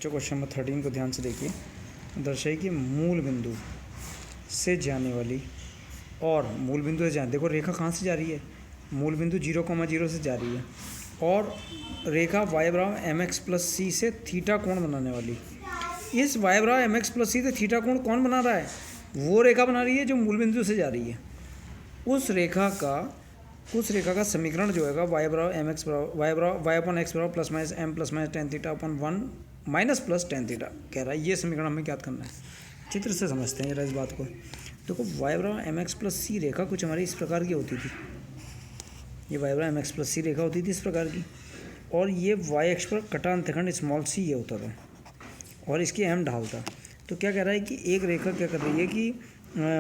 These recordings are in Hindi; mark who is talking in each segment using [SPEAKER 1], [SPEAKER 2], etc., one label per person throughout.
[SPEAKER 1] बच्चों क्वेश्चन नंबर 13 को ध्यान से देखिए। दर्शाइए कि मूल बिंदु से जाने वाली और मूल बिंदु से जाने, देखो रेखा कहाँ से जा रही है, मूल बिंदु 0,0 से जा रही है और रेखा y बराबर एम एक्स प्लस सी से थीटा कोण बनाने वाली। इस y बराबर एम एक्स प्लस सी से थीटा कोण कौन बना रहा है, वो रेखा बना रही है जो मूल बिंदु से जा रही है। उस रेखा का समीकरण जो है y बराबर एम एक्स बराबर y अपन एक्स बराबर plus minus m plus minus tan theta अपन 1 माइनस प्लस टेन थीटा कह रहा है। ये समीकरण हमें याद करना है, चित्र से समझते हैं जरा इस बात को। देखो y बराबर एम एक्स प्लस सी रेखा कुछ हमारी इस प्रकार की होती थी, ये y बराबर एम एक्स प्लस सी रेखा होती थी इस प्रकार की, और ये y एक्स पर कटा अंतखंड स्मॉल सी ये होता था और इसकी अहम ढाल था। तो क्या कह रहा है कि एक रेखा क्या कर रही है कि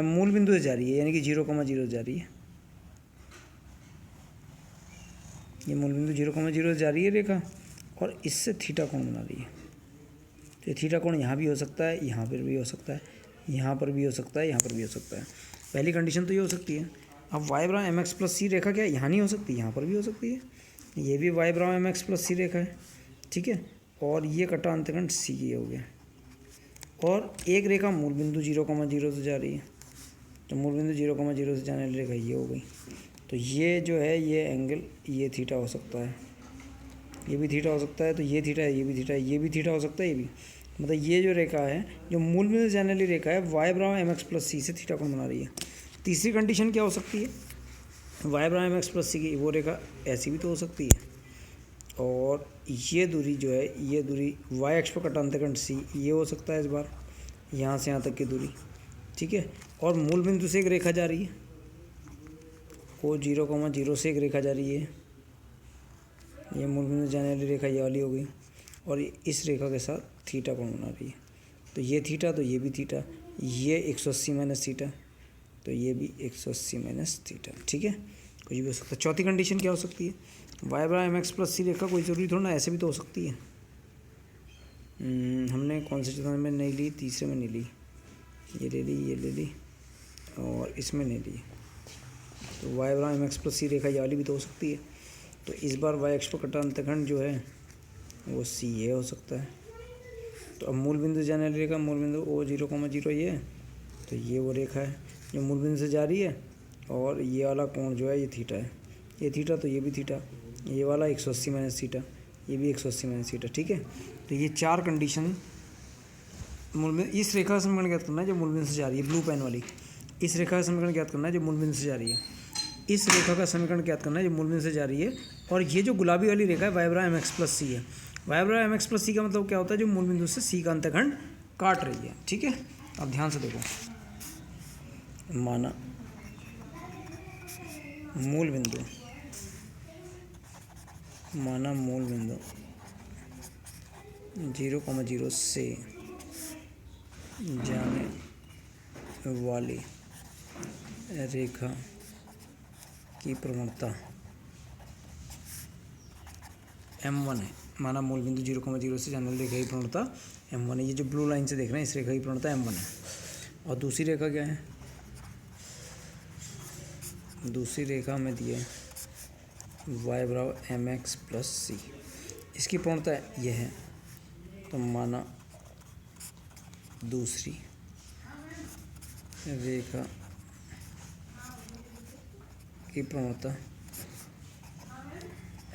[SPEAKER 1] मूल बिंदु से जा रही है, यानी कि 0,0 जा रही है, ये मूल बिंदु 0,0 जा रही है रेखा और इससे थीटा कोण बना रही है। तो ये थीटा कोण यहाँ भी हो सकता है, यहाँ पर भी हो सकता है, यहाँ पर भी हो सकता है, यहाँ पर भी हो सकता है। पहली कंडीशन तो ये हो सकती है। अब y बराबर एम एक्स प्लस सी रेखा क्या है, यहाँ नहीं हो सकती, यहाँ पर भी हो सकती है। ये भी y बराबर एम एक्स प्लस सी रेखा है, ठीक है। और ये कटा अंतखंड सी ये हो गया और एक रेखा मूल बिंदु 0,0 से जा रही है, तो मूल बिंदु 0,0 से जाने वाली रेखा ये हो गई। तो ये जो है ये एंगल ये थीटा हो सकता है, ये भी थीटा हो सकता है, तो ये थीटा है, ये भी थीटा है, ये भी थीटा हो सकता है, ये भी। मतलब ये जो रेखा है जो मूल बिंदु से जाने वाली रेखा है y बराबर एम एक्स प्लस सी से थीटा कोण बना रही है। तीसरी कंडीशन क्या हो सकती है, y बराबर एम एक्स प्लस सी की वो रेखा ऐसी भी तो हो सकती है और ये दूरी जो है ये दूरी y एक्स पर कटा अंतखंड सी ये हो सकता है इस बार, यहाँ से यहाँ तक की दूरी, ठीक है। और मूल बिंदु से एक रेखा जा रही है, वो 0,0 से एक रेखा जा रही है, ये मूल बिंदु जाने वाली रेखा ये वाली हो गई और इस रेखा के साथ थीटा कोण बना रही है। तो ये थीटा, तो ये भी थीटा, ये 180 माइनस थीटा, तो ये भी 180 माइनस थीटा, ठीक है। कुछ भी हो सकता है। चौथी कंडीशन क्या हो सकती है, y बराबर एम एक्स प्लस सी रेखा कोई ज़रूरी थोड़ा ना ऐसे भी तो हो सकती है। हमने कौन से चौथे में नहीं ली, तीसरे में नहीं ली, ये ले ली, ये ले ली और इसमें नहीं ली। तो y बराबर एम एक्स प्लस सी रेखा ये वाली भी तो हो सकती है। तो इस बार y एक्स पर कटा अंतखंड जो है वो सी ये हो सकता है। तो अब मूल बिंदु जाने वाली रेखा, मूल बिंदु ओ 0,0 ये है, तो ये वो रेखा है जो मूल बिंदु से जा रही है और ये वाला कोण जो है ये थीटा है, ये थीटा, तो ये भी थीटा, ये वाला 180 माइनस थीटा, ये भी 180 माइनस थीटा, ठीक है। तो ये चार कंडीशन मूल बिंदु, इस रेखा का समीकरण ज्ञात करना है जो मूल बिंदु से जा रही है, ब्लू पेन वाली। इस रेखा का समीकरण ज्ञात करना है जो मूल बिंदु से जा रही है, इस रेखा का समीकरण ज्ञात करना है जो मूल बिंदु से जा रही है। और ये जो गुलाबी वाली रेखा है y बराबर एम एक्स प्लस सी है, y बराबर एम एक्स प्लस सी का मतलब क्या होता है, जो मूल बिंदु से सी का अंतखंड काट रही है, ठीक है। अब ध्यान से देखो, माना मूल बिंदु माना मूल बिंदु 0,0 से जाने वाली रेखा की प्रवणता m1 है। माना मूल बिंदु 0,0 से जाने वाली रेखा की प्रवणता m1 है। ये जो ब्लू लाइन से देख रहे हैं इस रेखा की प्रवणता m1 है। और दूसरी रेखा क्या है, दूसरी रेखा में दिया है y बराबर एम एक्स प्लस सी, इसकी प्रवणता यह है। तो माना दूसरी रेखा की प्रवणता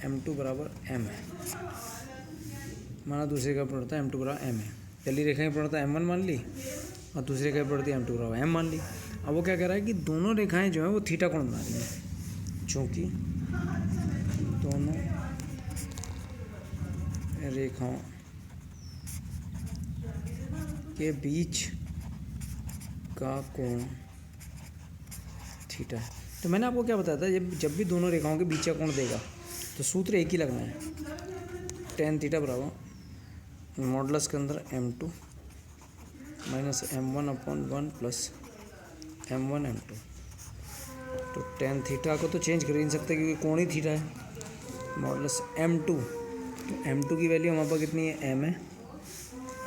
[SPEAKER 1] m2 बराबर m है। माना दूसरी रेखा की प्रवणता m2 बराबर m है। पहली रेखा की प्रवणता m1 मान ली और दूसरी रेखा की प्रवणता m2 बराबर m मान ली। अब वो क्या कह रहा है कि दोनों रेखाएं जो हैं वो थीटा कोण बना रही हैं, चूँकि दोनों रेखाओं के बीच का कोण थीटा है। तो मैंने आपको क्या बताया था, जब भी दोनों रेखाओं के बीच का कोण देगा तो सूत्र एक ही लगना है, टेन थीटा बराबर मॉडुलस के अंदर m2 minus m1 upon 1 plus m1 m2। तो टेन थीटा को तो चेंज कर ही नहीं सकते क्योंकि कोण ही थीटा है, मॉडुलस m2। तो m2 की वैल्यू हमारे पास कितनी है, m है,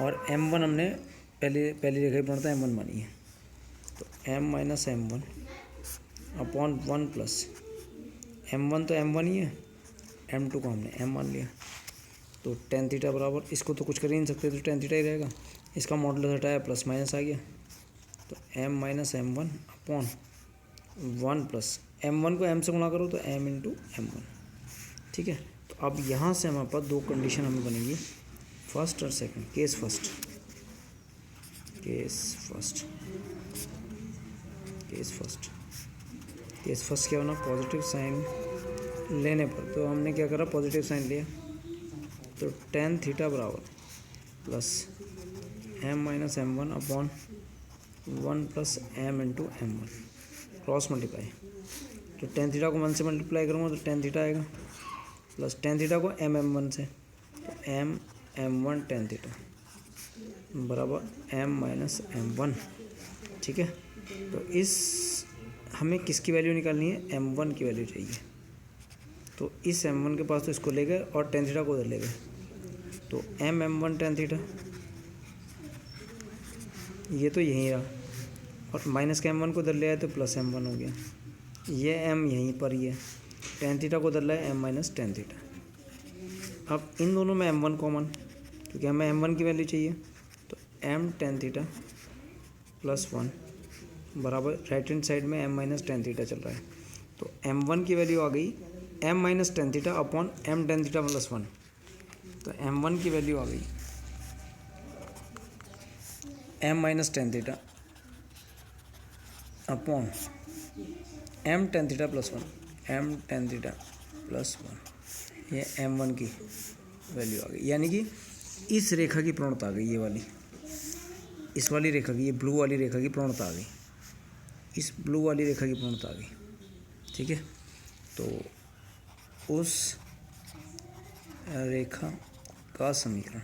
[SPEAKER 1] और m1 हमने पहली रेखा की प्रवणता m1 मानी है, तो m minus m1 upon 1 plus m1 तो m1 ही है, m2 को हमने m मान लिया। तो टेन थीटा बराबर, इसको तो कुछ कर ही नहीं सकते, तो टेन थीटा ही रहेगा। इसका मॉडुलस हटाया, प्लस माइनस आ गया, तो m minus M one upon one plus M one को m से गुणा करो तो m इंटू एम वन। ठीक है, तो अब यहाँ से हमारे पास दो कंडीशन हमें बनेगी, फर्स्ट और second. Case first, case first, case first, case first क्या होना, पॉजिटिव साइन लेने पर, तो हमने क्या करा, पॉजिटिव साइन लिया, तो टेन थीटा बराबर plus m minus M one upon one plus m into M one, cross multiply. तो टेन थीटा को वन से मल्टीप्लाई करूँगा तो टेन थीटा आएगा, प्लस टेन थीटा को m एम वन से, तो m M one tan theta बराबर m माइनस एम वन। ठीक है, तो इस हमें किसकी वैल्यू निकालनी है, m वन की वैल्यू चाहिए। तो इस m वन के पास तो इसको ले गए और टेन थीटा को उधर ले गए, तो m M one tan theta, ये तो यहीं रहा, और माइनस का m1 को उधर ले आए तो प्लस m1 हो गया, ये m यहीं पर ही है, टेन थीटा को उधर लाए m माइनस टेन थीटा। अब इन दोनों में m1 कॉमन, क्योंकि हमें m1 की वैल्यू चाहिए, तो m tan theta plus one बराबर राइट हैंड साइड में m माइनस टेन थीटा चल रहा है, तो m1 की वैल्यू आ गई m minus tan theta upon m tan theta plus one, तो m1 की वैल्यू आ गई m minus tan theta upon m tan theta plus one, m tan theta plus one, ये m1 की वैल्यू आ गई। यानी कि इस रेखा की प्रवणता आ गई, ये वाली, इस वाली रेखा की, ये ब्लू वाली रेखा की प्रवणता आ गई, इस ब्लू वाली रेखा की प्रवणता आ गई। ठीक है, तो उस रेखा का समीकरण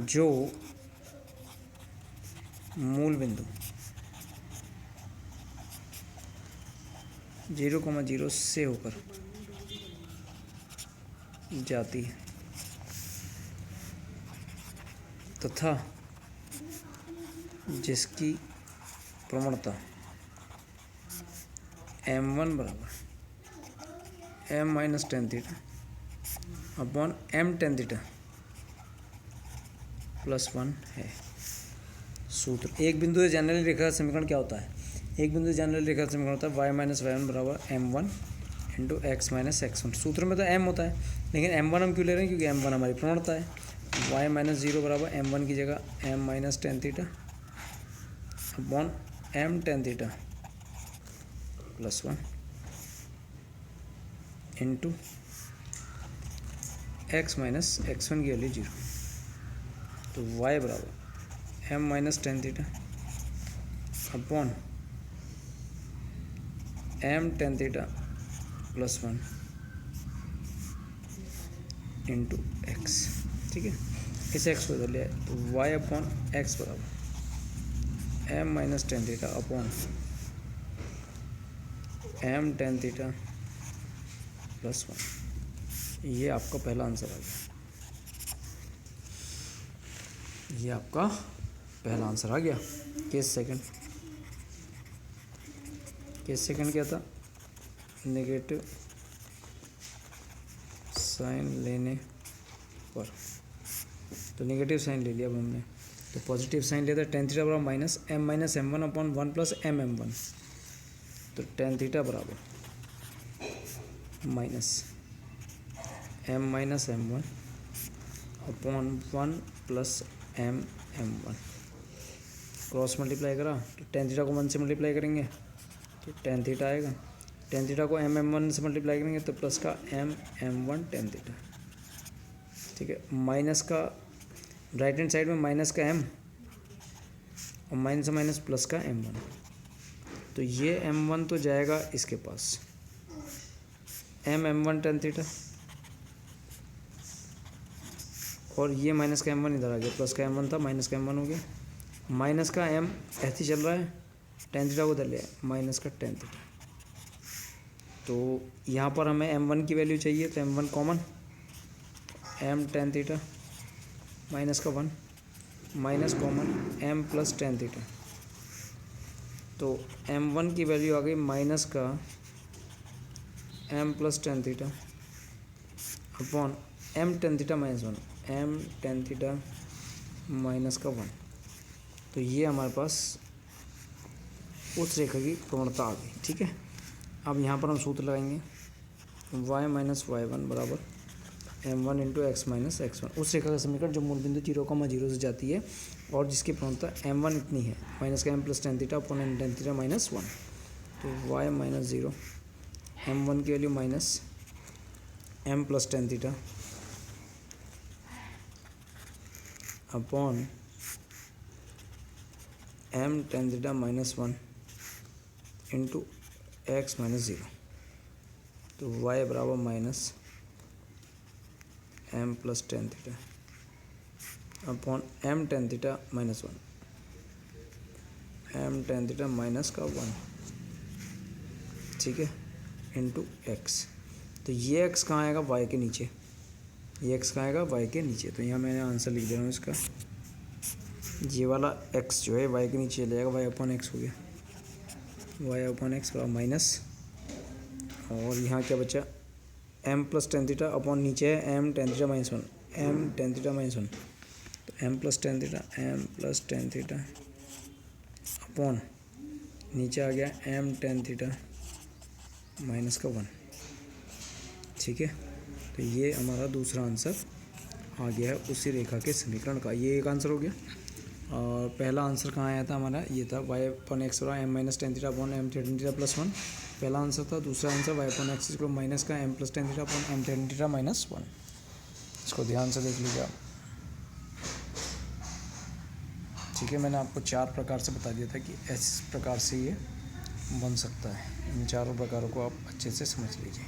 [SPEAKER 1] जो मूल बिंदु 0,0 से होकर जाती है तथा जिसकी प्रवणता m1 बराबर m minus tan theta upon m tan theta plus one है। सूत्र, एक बिंदु से जाने वाली रेखा का समीकरण क्या होता है, एक बिंदु से जाने वाली रेखा का समीकरण होता है y माइनस वाई वन बराबर m1 into x minus x one. सूत्र में तो m होता है, लेकिन m1 हम क्यों ले रहे हैं, क्योंकि m1 हमारी प्रवणता है। y माइनस जीरो बराबर m1 की जगह m minus tan theta upon m tan theta plus one into x minus x one की वैल्यू जीरो, तो y बराबर m minus tan theta upon m tan theta plus one into x. ठीक है, इस x को इधर ले आए तो y अपॉन एक्स बराबर m minus tan theta upon m tan theta plus one. ये आपका पहला आंसर आ गया, ये आपका पहला आंसर आ गया। केस सेकंड, केस सेकंड क्या था, नेगेटिव साइन लेने पर, तो नेगेटिव साइन ले लिया अब हमने, तो पॉजिटिव साइन लेता है टेन थीटा बराबर minus M one upon one plus M one, तो टेन थीटा बराबर minus M one upon one plus M one, cross multiply करा तो टेन थीटा को वन से मल्टीप्लाई करेंगे तो टेन थीटा आएगा, टेन थीटा को एम वन से मल्टीप्लाई करेंगे तो प्लस का एम वन टेन थीटा। ठीक है, माइनस का राइट हैंड साइड में माइनस का m और माइनस माइनस प्लस का m1, तो ये m1 तो जाएगा इसके पास, m1 टेन थीटा, और ये माइनस का m1 इधर आ गया, प्लस का m1 था माइनस का m1 हो गया, माइनस का m ऐसे ही चल रहा है, टेन थीटा को उधर ले माइनस का टेन थीटा, तो यहाँ पर हमें m1 की वैल्यू चाहिए तो m1 common, m tan theta minus का one minus common m plus tan theta, तो m1 की वैल्यू आ गई माइनस का m plus tan theta upon m tan theta minus one, m tan theta minus का वन। तो ये हमारे पास उस रेखा की प्रवणता आ गई। ठीक है, अब यहाँ पर हम सूत्र लगाएंगे y माइनस वाई वन बराबर m1 into x minus x one. उस रेखा का समीकरण जो मूल बिंदु 0,0 से जाती है और जिसकी प्रवणता m1 इतनी है, माइनस का m plus tan theta upon m tan theta minus one. तो y माइनस 0, m1 की value minus m plus tan theta upon m tan theta minus one into x minus zero. तो y बराबर minus m plus tan theta upon m tan theta minus one, m tan theta minus का वन। ठीक है, इंटू एक्स। तो ये x कहाँ आएगा, y के नीचे। ये x कहाँ आएगा, y के नीचे। तो यहाँ मैंने आंसर लिख दे रहा हूँ इसका। ये वाला x जो है y के नीचे चले जाएगा, y अपॉन एक्स हो गया, y अपॉन एक्स बराबर माइनस, और यहाँ क्या बचा, m plus tan theta upon नीचे है m tan theta minus one, m tan theta minus one. तो m plus tan theta upon नीचे आ गया m टेन थीटा माइनस का वन। ठीक है, तो ये हमारा दूसरा आंसर आ गया है उसी रेखा के समीकरण का। ये एक आंसर हो गया। और पहला आंसर कहाँ आया था हमारा, ये था y अपॉन एक्स बराबर m minus tan theta upon m tan theta plus one. पहला आंसर था। दूसरा answer y upon x equal minus का m plus tan theta upon m tan theta minus one. इसको ध्यान से देख लीजिए आप। ठीक है, मैंने आपको चार प्रकार से बता दिया था कि इस प्रकार से ये बन सकता है। इन चारों प्रकारों को आप अच्छे से समझ लीजिए।